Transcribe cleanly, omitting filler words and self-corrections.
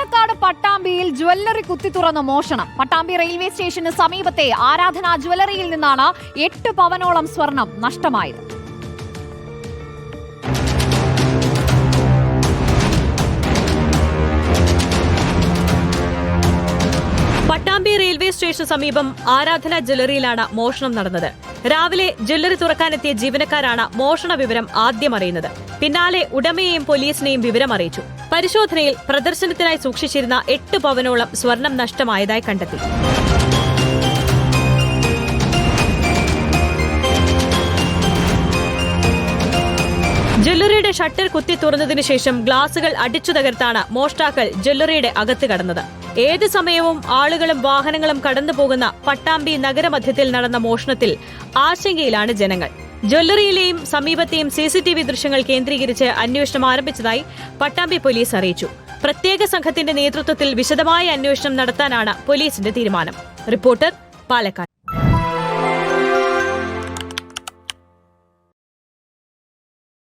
Palakkad പട്ടാമ്പിയിൽ jewellery കുത്തിത്തുറന്ന് മോഷണം. Pattambi railway സ്റ്റേഷന് സമീപത്തെ ആരാധന ജ്വല്ലറിയിൽ നിന്നാണ് 8 പവനോളം സ്വർണം നഷ്ടമായത്. പട്ടാമ്പി റെയിൽവേ സ്റ്റേഷന് സമീപം ആരാധന ജ്വല്ലറിയിലാണ് മോഷണം നടന്നത്. രാവിലെ ജ്വല്ലറി തുറക്കാനെത്തിയ ജീവനക്കാരാണ് മോഷണ വിവരം ആദ്യം അറിയുന്നത്. പിന്നാലെ ഉടമയെയും പോലീസിനെയും വിവരം അറിയിച്ചു. പരിശോധനയിൽ പ്രദർശനത്തിനായി സൂക്ഷിച്ചിരുന്ന 8 പവനോളം സ്വർണം നഷ്ടമായതായി കണ്ടെത്തി. ജ്വല്ലറിയുടെ ഷട്ടർ കുത്തി തുറന്നതിനു ശേഷം ഗ്ലാസുകൾ അടിച്ചു തകർത്താണ് മോഷ്ടാക്കൾ ജ്വല്ലറിയുടെ അകത്ത് കടന്നത്. ഏത് സമയവും ആളുകളും വാഹനങ്ങളും കടന്നുപോകുന്ന പട്ടാമ്പി നഗരമധ്യത്തിൽ നടന്ന മോഷണത്തിൽ ആശങ്കയിലാണ് ജനങ്ങൾ. ജ്വല്ലറിയിലെയും സമീപത്തെയും CCTV ദൃശ്യങ്ങൾ കേന്ദ്രീകരിച്ച് അന്വേഷണം ആരംഭിച്ചതായി പട്ടാമ്പി പോലീസ് അറിയിച്ചു. പ്രത്യേക സംഘത്തിന്റെ നേതൃത്വത്തിൽ വിശദമായ അന്വേഷണം നടത്താനാണ് പോലീസിന്റെ തീരുമാനം. റിപ്പോർട്ടർ, പാലക്കാട്.